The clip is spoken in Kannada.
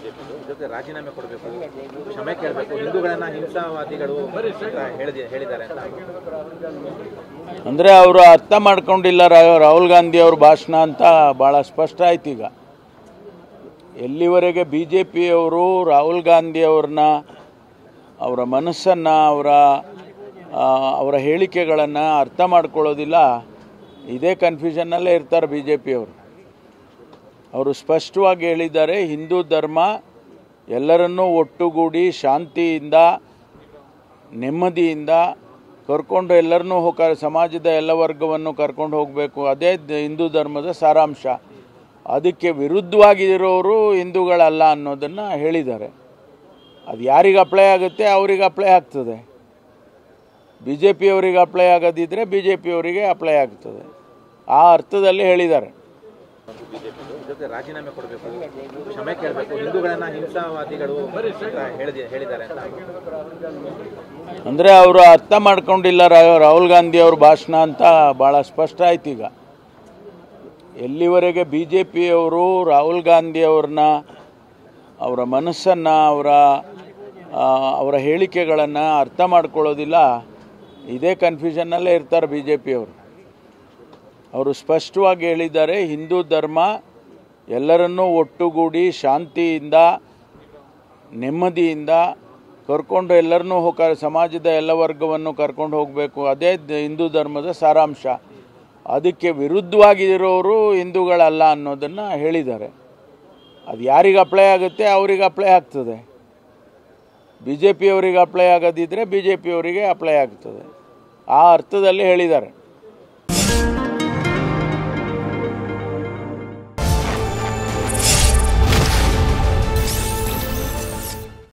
ಬಿಜೆಪಿ ಇದಕ್ಕೆ ರಾಜೀನಾಮೆ ಕೊಡಬೇಕು, ಕ್ಷಮೆ ಕೇಳಬೇಕು, ಹಿಂದೂಗಳನ್ನ ಹಿಂಸಾವಾದಿಗಳು ಹೇಳಿದ್ದಾರೆ ಅಂತ. ಅಂದರೆ ಅವರು ಅರ್ಥ ಮಾಡ್ಕೊಂಡಿಲ್ಲ ರಾಹುಲ್ ಗಾಂಧಿ ಅವ್ರ ಭಾಷಣ ಅಂತ ಭಾಳ ಸ್ಪಷ್ಟ ಆಯ್ತು. ಈಗ ಎಲ್ಲಿವರೆಗೆ ಬಿ ಜೆ ಪಿಯವರು ರಾಹುಲ್ ಗಾಂಧಿ ಅವ್ರನ್ನ, ಅವರ ಮನಸ್ಸನ್ನು, ಅವರ ಹೇಳಿಕೆಗಳನ್ನು ಅರ್ಥ ಮಾಡ್ಕೊಳ್ಳೋದಿಲ್ಲ, ಇದೇ ಕನ್ಫ್ಯೂಷನ್ನಲ್ಲೇ ಇರ್ತಾರೆ ಬಿ ಜೆ ಪಿಯವರು. ಅವರು ಸ್ಪಷ್ಟವಾಗಿ ಹೇಳಿದ್ದಾರೆ, ಹಿಂದೂ ಧರ್ಮ ಎಲ್ಲರನ್ನೂ ಒಟ್ಟುಗೂಡಿ ಶಾಂತಿಯಿಂದ ನೆಮ್ಮದಿಯಿಂದ ಕರ್ಕೊಂಡು ಎಲ್ಲರನ್ನೂ ಸಮಾಜದ ಎಲ್ಲ ವರ್ಗವನ್ನು ಕರ್ಕೊಂಡು ಹೋಗಬೇಕು, ಅದೇ ಹಿಂದೂ ಧರ್ಮದ ಸಾರಾಂಶ. ಅದಕ್ಕೆ ವಿರುದ್ಧವಾಗಿರೋರು ಹಿಂದೂಗಳಲ್ಲ ಅನ್ನೋದನ್ನು ಹೇಳಿದ್ದಾರೆ. ಅದು ಯಾರಿಗೆ ಅಪ್ಲೈ ಆಗುತ್ತೆ ಅವ್ರಿಗೆ ಅಪ್ಲೈ ಆಗ್ತದೆ. ಬಿ ಜೆ ಪಿಯವರಿಗೆ ಅಪ್ಲೈ ಆಗೋದಿದ್ರೆ ಬಿ ಜೆ ಪಿಯವರಿಗೆ ಅಪ್ಲೈ ಆಗ್ತದೆ. ಆ ಅರ್ಥದಲ್ಲಿ ಹೇಳಿದ್ದಾರೆ. ಇದಕ್ಕೆ ರಾಜೀನಾಮೆ ಕೊಡಬೇಕು, ಕ್ಷಮೆ ಕೇಳಬೇಕು, ಹಿಂದೂಗಳನ್ನ ಹಿಂಸಾವಾದಿಗಳು ಹೇಳಿದ್ದಾರೆ ಅಂತ. ಅಂದರೆ ಅವರು ಅರ್ಥ ಮಾಡ್ಕೊಂಡಿಲ್ಲ ರಾಹುಲ್ ಗಾಂಧಿ ಅವ್ರ ಭಾಷಣ ಅಂತ ಭಾಳ ಸ್ಪಷ್ಟ ಆಯ್ತು. ಈಗ ಎಲ್ಲಿವರೆಗೆ ಬಿ ಜೆ ಪಿಯವರು ರಾಹುಲ್ ಗಾಂಧಿ ಅವ್ರನ್ನ, ಅವರ ಮನಸ್ಸನ್ನು, ಅವರ ಹೇಳಿಕೆಗಳನ್ನು ಅರ್ಥ ಮಾಡ್ಕೊಳ್ಳೋದಿಲ್ಲ, ಇದೇ ಕನ್ಫ್ಯೂಷನ್ನಲ್ಲೇ ಇರ್ತಾರೆ ಬಿ ಜೆ ಪಿಯವರು. ಅವರು ಸ್ಪಷ್ಟವಾಗಿ ಹೇಳಿದ್ದಾರೆ, ಹಿಂದೂ ಧರ್ಮ ಎಲ್ಲರನ್ನೂ ಒಟ್ಟುಗೂಡಿ ಶಾಂತಿಯಿಂದ ನೆಮ್ಮದಿಯಿಂದ ಕರ್ಕೊಂಡು ಎಲ್ಲರನ್ನೂ ಸಮಾಜದ ಎಲ್ಲ ವರ್ಗವನ್ನು ಕರ್ಕೊಂಡು ಹೋಗಬೇಕು, ಅದೇ ಹಿಂದೂ ಧರ್ಮದ ಸಾರಾಂಶ. ಅದಕ್ಕೆ ವಿರುದ್ಧವಾಗಿರೋರು ಹಿಂದೂಗಳಲ್ಲ ಅನ್ನೋದನ್ನು ಹೇಳಿದ್ದಾರೆ. ಅದು ಯಾರಿಗೆ ಅಪ್ಲೈ ಆಗುತ್ತೆ ಅವ್ರಿಗೆ ಅಪ್ಲೈ ಆಗ್ತದೆ. ಬಿ ಜೆ ಪಿಯವರಿಗೆ ಅಪ್ಲೈ ಆಗೋದಿದ್ರೆ ಬಿ ಜೆ ಪಿಯವರಿಗೆ ಅಪ್ಲೈ ಆಗ್ತದೆ. ಆ ಅರ್ಥದಲ್ಲಿ ಹೇಳಿದ್ದಾರೆ.